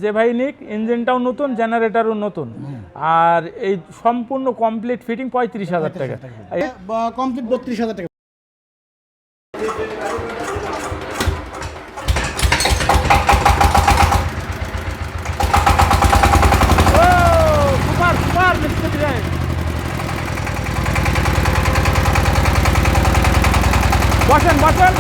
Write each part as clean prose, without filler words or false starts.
যে ভাই নিক ইঞ্জিনটাও নতুন, জেনারেটরও নতুন, আর এই সম্পূর্ণ কমপ্লিট ফিটিং 35,000 টাকা, কমপ্লিট 32,000 টাকা। সুপার সুপার মিস্ত্রি ভাই, বসেন বসেন,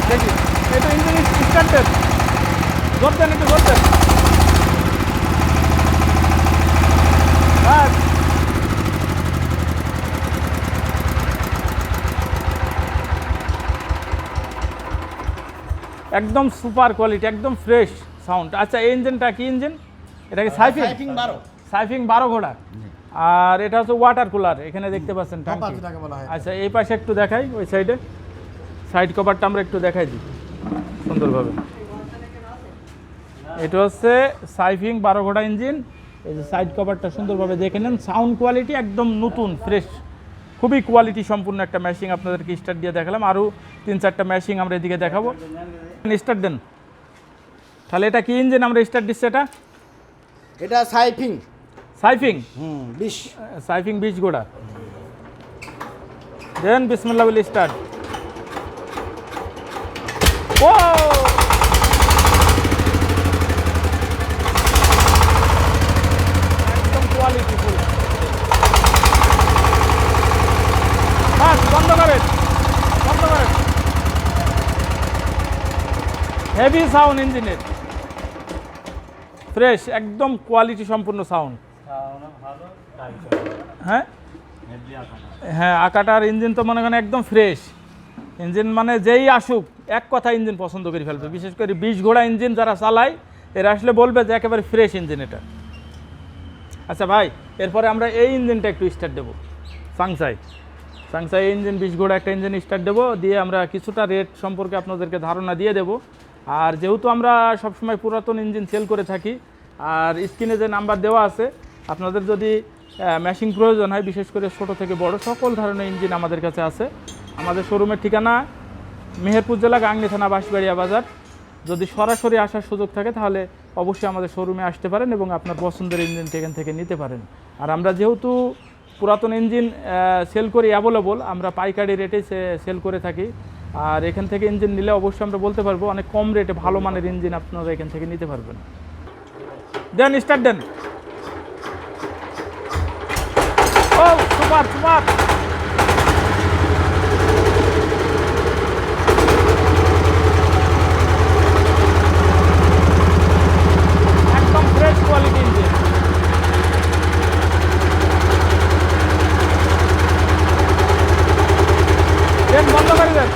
দেখি এটা ইঞ্জিন স্টার্টেড, ধরতেন একটু ধরতেন, বাস একদম সুপার কোয়ালিটি, একদম ফ্রেশ সাউন্ড। আচ্ছা এই ইঞ্জিনটা কি ইঞ্জিন? এটা কি সাইফিং? সাইফিং 12 ঘোড়া, আর এটা হচ্ছে ওয়াটার কুলার, এখানে দেখতে পাচ্ছেন ট্যাঙ্কি। আচ্ছা এই পাশে একটু দেখাই, ওই সাইডে সাইড কভারটা আমরা একটু দেখাই দিই সুন্দরভাবে। এটা হচ্ছে সাইফিং 12 ঘোড়া ইঞ্জিন, এই যে সাইড কভারটা সুন্দরভাবে দেখে নেন। সাউন্ড কোয়ালিটি একদম নতুন ফ্রেশ, খুবই কোয়ালিটি সম্পূর্ণ একটা মেশিন আপনাদেরকে স্টার্ট দিয়ে দেখালাম। আরও 3-4টা মেশিন আমরা এদিকে দেখাবো। স্টার্ট দেন তাহলে। এটা কি ইঞ্জিন আমরা স্টার্ট দিচ্ছি? এটা সাইফিং। সাইফিং 20, সাইফিং 20 ঘোড়া। দেন বিসমিল্লাহ বলে স্টার্ট। ও একদম কোয়ালিটি ফুল। বাস বন্ধ করেন, বন্ধ করেন। হেভি সাউন্ড ইঞ্জিনের, ফ্রেশ একদম কোয়ালিটি সম্পূর্ণ সাউন্ড। হ্যাঁ হ্যাঁ, আকাটার ইঞ্জিন তো মনে করেন একদম ফ্রেশ ইঞ্জিন, মানে যেই আসুক এক কথা ইঞ্জিন পছন্দ করে ফেলবে। বিশেষ করে 20 ঘোড়া ইঞ্জিন যারা চালায় এরা আসলে বলবে যে একেবারে ফ্রেশ ইঞ্জিন এটা। আচ্ছা ভাই, এরপরে আমরা এই ইঞ্জিনটা একটু স্টার্ট দেবো। সাংসাই ইঞ্জিন 20 ঘোড়া একটা ইঞ্জিন স্টার্ট দেবো, দিয়ে আমরা কিছুটা রেট সম্পর্কে আপনাদেরকে ধারণা দিয়ে দেবো। আর যেহেতু আমরা সবসময় পুরাতন ইঞ্জিন সেল করে থাকি, আর স্ক্রিনে যে নাম্বার দেওয়া আছে, আপনাদের যদি মেশিন প্রয়োজন হয়, বিশেষ করে ছোট থেকে বড় সকল ধরনের ইঞ্জিন আমাদের কাছে আছে। আমাদের শোরুমের ঠিকানা মেহেরপুর জেলা গাংনী থানা বাঁশবাড়িয়া বাজার। যদি সরাসরি আসার সুযোগ থাকে তাহলে অবশ্যই আমাদের শোরুমে আসতে পারেন এবং আপনার পছন্দের ইঞ্জিনটি এখান থেকে নিতে পারেন। আর আমরা যেহেতু পুরাতন ইঞ্জিন সেল করি অ্যাভেলেবল, আমরা পাইকারি রেটে সেল করে থাকি। আর এখান থেকে ইঞ্জিন নিলে অবশ্যই আমরা বলতে পারবো অনেক কম রেটে ভালো মানের ইঞ্জিন আপনারা এখান থেকে নিতে পারবেন। দেন স্টার্ট দেন। ও সুপার সুপার, একদম ফ্রেশ কোয়ালিটি ইঞ্জিন। দেন বন্ধ করে দেন।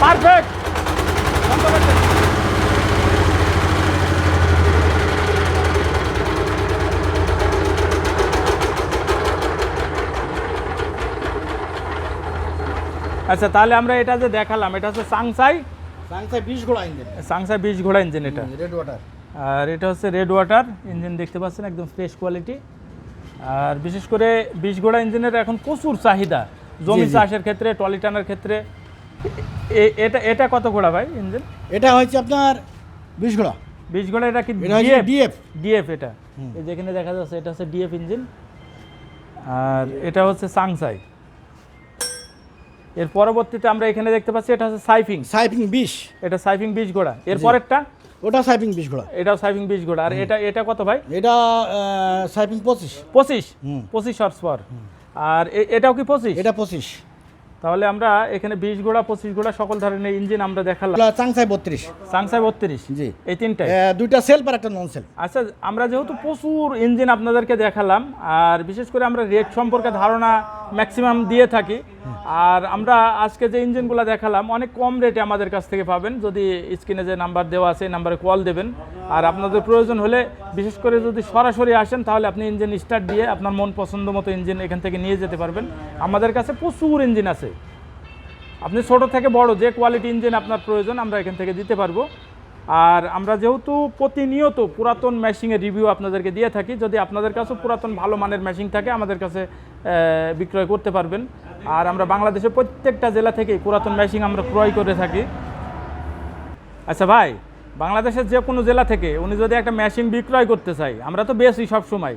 পারফেক্ট, বন্ধ করে দেন। আচ্ছা তাহলে আমরা এটা যে দেখালাম, এটা হচ্ছে সাংসাই 20 ঘোড়া ইঞ্জিন। সাংসাই 20 ঘোড়া ইঞ্জিন এটা, রেড ওয়াটার। আর এটা হচ্ছে রেড ওয়াটার ইঞ্জিন, দেখতে পাচ্ছেন একদম ফ্রেশ কোয়ালিটি। আর বিশেষ করে 20 ঘোড়া ইঞ্জিনের এখন প্রচুর চাহিদা জমি চাষের ক্ষেত্রে, টলি টানার ক্ষেত্রে। এটা কত ঘোড়া ভাই ইঞ্জিন? এটা হচ্ছে আপনার 20 ঘোড়া। 20 ঘোড়া। এটা কি ডিএফ? ডিএফ এটা, এই যেখানে দেখা যাচ্ছে এটা হচ্ছে ডিএফ ইঞ্জিন। আর এটা হচ্ছে সাংসাই। এর পরবর্তীতে আমরা এখানে দেখতে পাচ্ছি এটা হচ্ছে সাইফিং 20। এটা সাইফিং 20 ঘোড়া। এর পরেরটা ওটা সাইফিং 20 ঘোড়া। এটাও সাইফিং 20 ঘোড়া। আর এটা কত ভাই? এটা সাইফিং 25 হর্স পাওয়ার। আর এটাও কি 25? এটা 25। তাহলে আমরা এখানে 20 ঘোড়া 25 ঘোড়া সকল ধরনের ইঞ্জিন আমরা দেখালাম। সাংসাই 32। সাংসাই 32 জি, এই তিনটাই। দুইটা সেলফ আর একটা নন সেলফ। আচ্ছা আমরা যেহেতু প্রচুর ইঞ্জিন আপনাদেরকে দেখালাম, আর বিশেষ করে আমরা রেট সম্পর্কে ধারণা ম্যাক্সিমাম দিয়ে থাকি। আর আমরা আজকে যে ইঞ্জিনগুলো দেখালাম অনেক কম রেটে আমাদের কাছ থেকে পাবেন। যদি স্ক্রিনে যে নাম্বার দেওয়া আছে এই নাম্বারে কল দেবেন। আর আপনাদের প্রয়োজন হলে বিশেষ করে যদি সরাসরি আসেন তাহলে আপনি ইঞ্জিন স্টার্ট দিয়ে আপনার মন পছন্দ মতো ইঞ্জিন এখান থেকে নিয়ে যেতে পারবেন। আমাদের কাছে প্রচুর ইঞ্জিন আছে, আপনি ছোট থেকে বড় যে কোয়ালিটি ইঞ্জিন আপনার প্রয়োজন আমরা এখান থেকে দিতে পারবো। আর আমরা যেহেতু প্রতিনিয়ত পুরাতন মেশিনের রিভিউ আপনাদেরকে দিয়ে থাকি, যদি আপনাদের কাছেও পুরাতন ভালো মানের মেশিন থাকে আমাদের কাছে বিক্রয় করতে পারবেন। আর আমরা বাংলাদেশের প্রত্যেকটা জেলা থেকেই পুরাতন মেশিন আমরা ক্রয় করে থাকি। আচ্ছা ভাই, বাংলাদেশের যে কোনো জেলা থেকে উনি যদি একটা মেশিন বিক্রয় করতে চাই, আমরা তো বেশি সবসময়,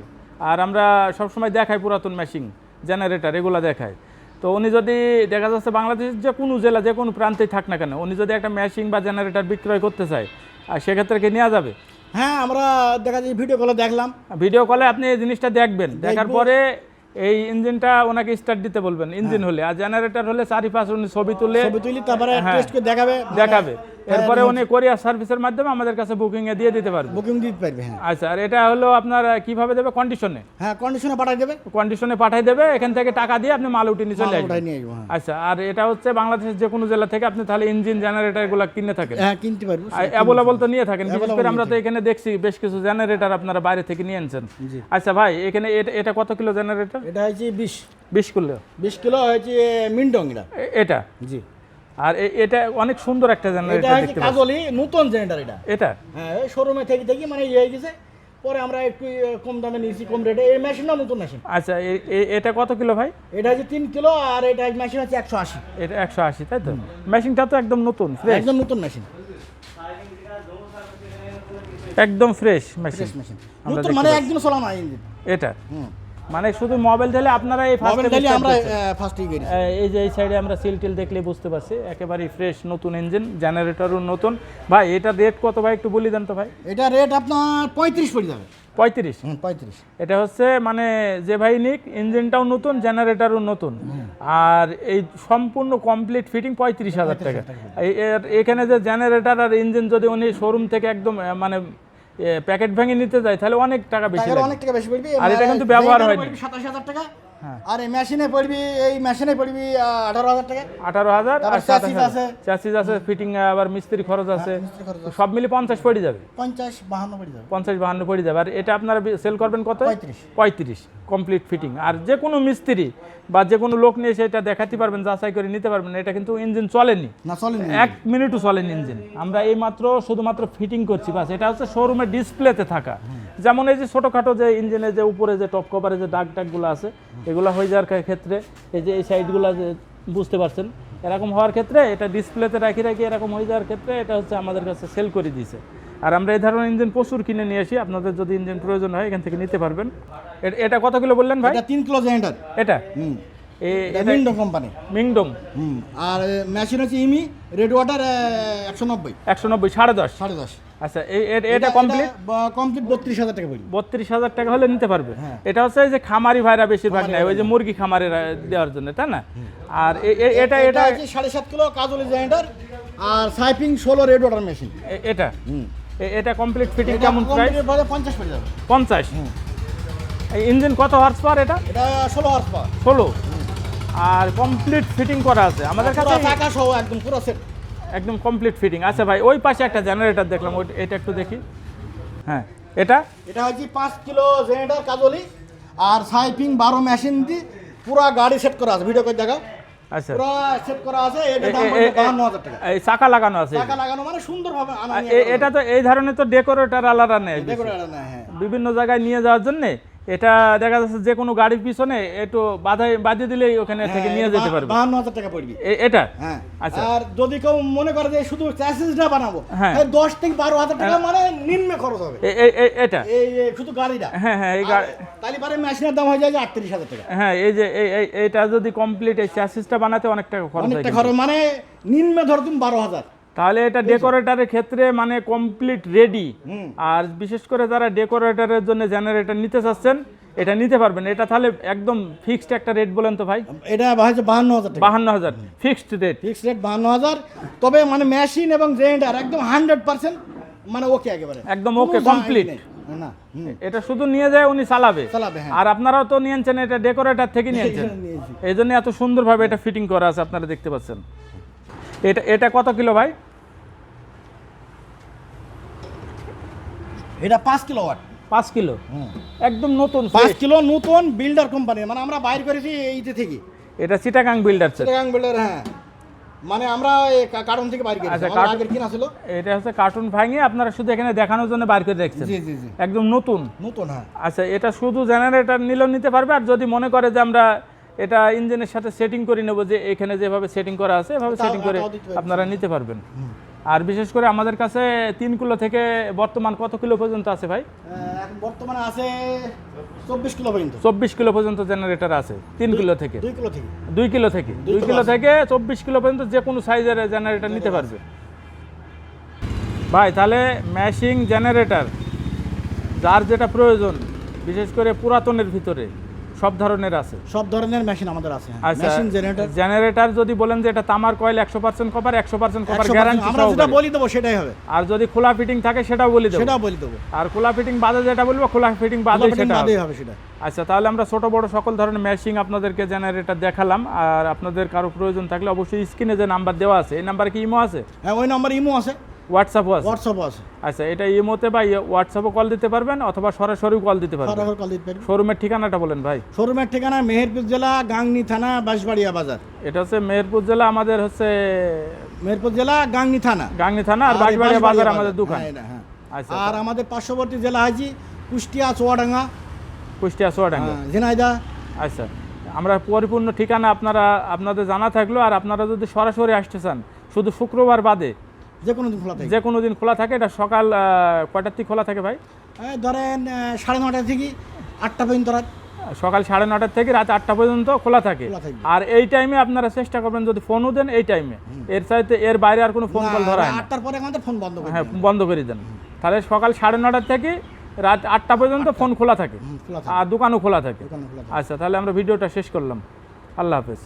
আর আমরা সবসময় দেখাই পুরাতন মেশিন জেনারেটর এগুলো দেখাই। তো উনি যদি দেখা যাচ্ছে বাংলাদেশের যে কোনো জেলা যে কোনো প্রান্তেই থাক না কেন, উনি যদি একটা মেশিন বা জেনারেটর বিক্রয় করতে চায়, আর সেক্ষেত্রে কি নেওয়া যাবে? হ্যাঁ, আমরা দেখা যায় ভিডিও কলে দেখলাম। ভিডিও কলে আপনি এই জিনিসটা দেখবেন, দেখার পরে এই ইঞ্জিনটা ওনাকে স্টার্ট দিতে বলবেন ইঞ্জিন হলে, আর জেনারেটর হলে চারিপাশে উনি ছবি তুলে তারপরে হ্যাঁ, টেস্ট করে দেখাবে। এরপরে উনি কোরিয়ার সার্ভিসের মাধ্যমে আমাদের কাছে বুকিং এ দিয়ে দিতে পারবে। বুকিং দিতে পারবে, হ্যাঁ। আচ্ছা, আর এটা হলো আপনার কিভাবে দেবে? কন্ডিশনে? হ্যাঁ, কন্ডিশনে পাঠিয়ে দেবে। কন্ডিশনে পাঠিয়ে দেবে, এখান থেকে টাকা দিয়ে আপনি মাল উঠিয়ে নিয়ে চলে আসবেন। নিয়ে আসবো, হ্যাঁ। আচ্ছা, আর এটা হচ্ছে বাংলাদেশের যে কোনো জেলা থেকে আপনি তাহলে ইঞ্জিন জেনারেটর এগুলো কিনে থাকেন? হ্যাঁ, কিনতে পারবো। অ্যাভেলেবল তো নিয়ে থাকেন, বিশেষ করে আমরা তো এখানে দেখছি বেশ কিছু জেনারেটর আপনারা বাইরে থেকে নিয়ে আনছেন। আচ্ছা ভাই, এখানে এটা কত কিলো জেনারেটর? এটা হচ্ছে 20 কিলো। 20 কিলো হচ্ছে মিন্ডং এটা। জি। আর এটা অনেক সুন্দর একটা জেনারেটর এটা দেখতে পাচ্ছি। কাজলি নতুন জেনারেটর এটা। হ্যাঁ, এই শোরুমে থেকে মানে হয়ে গেছে, পরে আমরা একটু কম দামে নিয়েছি, কম রেটে। এই মেশিনটা নতুন মেশিন। আচ্ছা, এটা কত কিলো ভাই? এটা হচ্ছে 3 কিলো, আর এটা মেশিন হচ্ছে 180। এটা 180, তাই তো? মেশিনটা তো একদম নতুন, ফ্রেশ, একদম নতুন মেশিন, একদম ফ্রেশ মেশিন। নতুন মানে একদম চলা না ইঞ্জিন এটা। মানে শুধু মোবাইল দিলে আপনারা এই আমরা ফার্স্টই গেছি। এই যে এই সাইডে আমরা সিল টিল দেখলে বুঝতে পারছি একেবারে ফ্রেশ নতুন ইঞ্জিন, জেনারেটরও নতুন। ভাই এটা রেট কত ভাই একটু বলি দেন তো ভাই? এটা রেট আপনার 35 পড়ে যাবে। 35? 35। এটা হচ্ছে মানে যে ভাই নিক, ইঞ্জিনটাও নতুন, জেনারেটরও নতুন, আর এই সম্পূর্ণ কমপ্লিট ফিটিং 35,000 টাকা। এখানে যে জেনারেটর আর ইঞ্জিন যদি উনি শোরুম থেকে একদম মানে প্যাকেট ভেঙে নিতে যায় তাহলে অনেক টাকা বেশি লাগে। অনেক টাকা বেশি পড়বে। আর এটা কিন্তু ব্যবহার হয়নি। 27,000 টাকা। আর এই মেশিনে পড়বি, এই মেশিনে পড়বি 18,000 টাকা। 18,000। আর চ্যাসিস আছে, চ্যাসিস আছে, ফিটিং আবার মিস্ত্রি খরচ আছে, সব মিলে 50 পড়ে যাবে। 50-52 পড়ে যাবে। 50-52 পড়ে যাবে। আর এটা আপনারা সেল করবেন কত? 35 কমপ্লিট ফিটিং। আর যে কোনো মিস্ত্রি বা যে কোনো লোক নিয়ে সেটা দেখাতে পারবেন, যাচাই করে নিতে পারবেন। এটা কিন্তু ইঞ্জিন চলেনি, না চলেনি, 1 মিনিটও চলেনি ইঞ্জিন। আমরা এই মাত্র শুধুমাত্র ফিটিং করছি বাস। এটা হচ্ছে শোরুমের ডিসপ্লেতে থাকা। যেমন এই যে ছোটোখাটো যে ইঞ্জিনের যে উপরে যে টপ কভারে যে দাগ টাগগুলো আছে, এগুলো হয়ে যাওয়ার ক্ষেত্রে এই যে এই সাইডগুলো যে বুঝতে পারছেন, এরকম হওয়ার ক্ষেত্রে এটা ডিসপ্লেতে রাখি এরকম হয়ে যাওয়ার ক্ষেত্রে এটা হচ্ছে আমাদের কাছে সেল করে দিয়েছে। আর আমরা এই ধরনের ইঞ্জিন প্রচুর কিনে নিয়ে আসি, আপনাদের যদি ইঞ্জিন প্রয়োজন হয় এখান থেকে নিতে পারবেন। এটা কত কিলো বললেন ভাই? এটা 3 কিলো জেনারেটর। এটা মিংডং কোম্পানি। মিংডং। আর মেশিন হচ্ছে ইমি রেড ওয়াটার 190। 190, 10.5। আচ্ছা, এটা কমপ্লিট 32,000 টাকা পড়বে। 32,000 টাকা হলে নিতে পারবে। এটা হচ্ছে এই যে খামারি ভাইরা বেশিরভাগ নেয়, ওই যে মুরগি খামারে দেওয়ার জন্য, তাই না? আর এটা 7.5 কিলো কাজলি জেনারেটর আর সাইপিং 16 রেড ওয়াটার মেশিন। এটা কমপ্লিট ফিটিং কেমন প্রাইস? 50 পড়ে যাবে। 50। এই ইঞ্জিন কত হর্স পাওয়ার? এটা 16 হর্স পাওয়ার। 16। আর কমপ্লিট ফিটিং করা আছে আমাদের কাছে, চাকা সহ একদম পুরো সেট, একদম কমপ্লিট ফিটিং। আচ্ছা ভাই, ওই পাশে একটা জেনারেটর দেখলাম, এটা একটু দেখি। হ্যাঁ, এটা হচ্ছে 5 কিলো জেনারেটর কাজলি আর সাইপিং 12 মেশিন দিয়ে পুরো গাড়ি সেট করা আছে। ভিডিও করে দেখাও। আচ্ছা, পুরো সেট করা আছে। এটা দাম 52,000 টাকা। এই চাকা লাগানো আছে, চাকা লাগানো মানে সুন্দরভাবে এটা তো এই ধরনের তো ডেকোরেটর আলাদা নেই, হ্যাঁ, বিভিন্ন জায়গায় নিয়ে যাওয়ার জন্য। এটা দেখা যাচ্ছে যে কোনো গাড়ির পিছনে একটু বাঁধিয়ে দিলেই ওখানে থেকে নিয়ে যেতে পারবে। 52,000 টাকা পড়বে এটা। হ্যাঁ। আচ্ছা, আর যদি কেউ মনে করে যে শুধু চ্যাসিসটা বানাবো, হ্যাঁ, 10 থেকে 12,000 টাকা মানে নিম্ন খরচ হবে। এটা এই শুধু গাড়িটা। হ্যাঁ, এই গাড়ি তাহলে পরে মেশিনের দাম হয়ে যায় 38,000 টাকা। হ্যাঁ, এই যে এটা যদি কমপ্লিট এই চ্যাসিসটা বানাতে অনেক টাকা খরচ হয়। অনেকটা খরচ, মানে নিম্ন ধর তুমি 12,000। তাহলে এটা ডেকোরেটরের ক্ষেত্রে মানে কমপ্লিট রেডি। আর বিশেষ করে যারা ডেকোরেটরের জন্য জেনারেটর নিতে চাচ্ছেন এটা নিতে পারবেন। এটা তাহলে একদম ফিক্সড একটা রেট বলেন তো ভাই? এটা হচ্ছে 52,000 টাকা। 52,000 ফিক্সড রেট। Fixed rate 52,000। তবে মানে মেশিন এবং জেনারেটর একদম 100% মানে ওকে, একেবারে একদম ওকে কমপ্লিট। না, এটা শুধু নিয়ে যায় উনি চালাবে। হ্যাঁ। আর আপনারাও তো নিয়েছেন, এটা ডেকোরেটর থেকে নিয়েছেন, এই জন্য এত সুন্দরভাবে এটা ফিটিং করা আছে, আপনারা দেখতে পাচ্ছেন। এটা কত কিলো ভাই? এটা 5 কিলোওয়াট। 5 কিলো একদম নতুন, 5 কিলো নতুন বিল্ডার কোম্পানি, মানে আমরা বাইর করেছি এইতে থেকে। এটা চিটাগাং বিল্ডার। চিটাগাং বিল্ডার, হ্যাঁ। মানে আমরা কার্টন থেকে বাইরে আচ্ছা, করেছি আগের কিনা ছিল। এটা হচ্ছে কার্টুন ভাঙিয়ে আপনারা শুধু এখানে দেখানোর জন্য বার করে রাখছেন, জি জি জি একদম নতুন। নতুন, হ্যাঁ। আচ্ছা, এটা শুধু জেনারেটর নিলেও নিতে পারবে, আর যদি মনে করে যে আমরা এটা ইঞ্জিনের সাথে সেটিং করে নেব, যে এখানে যেভাবে সেটিং করা আছে এভাবে সেটিং করে তাও দিতে পারবেন। আপনারা নিতে পারবেন। আর বিশেষ করে আমাদের কাছে 3 কিলো থেকে বর্তমান কত কিলো পর্যন্ত আছে ভাই? এখন বর্তমানে আছে 24 কিলো পর্যন্ত। 24 কিলো পর্যন্ত জেনারেটর আছে 3 কিলো থেকে। 2 কিলো থেকে 2 কিলো থেকে 2 কিলো থেকে 24 কিলো পর্যন্ত যে কোনো সাইজের জেনারেটর নিতে পারবে ভাই। তাহলে ম্যাশিং জেনারেটর যার যেটা প্রয়োজন, বিশেষ করে পুরাতনের ভিতরে সব ধরনের আছে। সব ধরনের মেশিন আমাদের আছে। আচ্ছা, মেশিন জেনারেটর জেনারেটর যদি বলেন যে এটা তামার কয়েল 100% কপার, 100% কপার গ্যারান্টি আমরা যেটা বলি দেবো সেটাই হবে। আর যদি খোলা ফিটিং থাকে সেটাও বলি দেবো। সেটাও বলি দেবো। আর খোলা ফিটিং বাদে যেটা বলবো, খোলা ফিটিং বাদে সেটা হবে। হবে সেটা। আচ্ছা, তাহলে আমরা ছোট বড় সকল ধরনের মেশিং আপনাদেরকে জেনারেটর দেখালাম। আর আপনাদের কারো প্রয়োজন থাকলে অবশ্যই স্ক্রিনে যে নাম্বার দেওয়া আছে, এই নাম্বারে কি ইমো আছে? হ্যাঁ, ওই নাম্বার ইমো আছে, হোয়াটসঅ্যাপও আছে। হোয়াটসঅ্যাপও আছে। আচ্ছা, এটা ইমোতে বা হোয়াটসঅ্যাপও কল দিতে পারবেন, অথবা সরাসরি কল দিতে পারবেন। সরাসরি কল দিতে পারবেন। শোরুমের ঠিকানাটা বলেন ভাই। শোরুমের ঠিকানা মেহেরপুর জেলা, গাংনী থানা, বাঁশবাড়িয়া বাজার। এটা হচ্ছে মেহেরপুর জেলা, আমাদের হচ্ছে মেহেরপুর জেলা, গাংনী থানা। গাংনী থানা, আর বাঁশবাড়িয়া বাজার আমাদের দোকান। হ্যাঁ। আচ্ছা, আর আমাদের পার্শ্ববর্তী জেলা হাজি কুষ্টিয়া, চুয়াডাঙ্গা, কুষ্টিয়া, চুয়াডাঙ্গা। ঝিনাইদহ। আচ্ছা, আমরা পরিপূর্ণ ঠিকানা আপনাদের জানা থাকলো। আর আপনারা যদি সরাসরি আসতে চান, শুধু শুক্রবার বাদে যে কোনো দিন খোলা থাকে। যে কোনো দিন খোলা থাকে। এটা সকাল কয়টার থেকে খোলা থাকে ভাই? ধরেন 9:30 থেকে 8টা পর্যন্ত রাত। সকাল 9:30 থেকে রাত 8টা পর্যন্ত খোলা থাকে। খোলা থাকবে। আর এই টাইমে আপনারা চেষ্টা করবেন যদি ফোনও দেন এই টাইমে, এর বাইরে আর কোনো ফোন কল ধরা হয় না। 8টার পরে আমাদের ফোন বন্ধ করে হ্যাঁ, দিবেন। বন্ধ করে দেন। তাহলে সকাল 9:30 থেকে রাত 8টা পর্যন্ত ফোন খোলা থাকে, খোলা থাকে। আর দোকানও খোলা থাকে। দোকানও খোলা থাকে। আচ্ছা, তাহলে আমরা ভিডিওটা শেষ করলাম। আল্লাহ হাফেজ।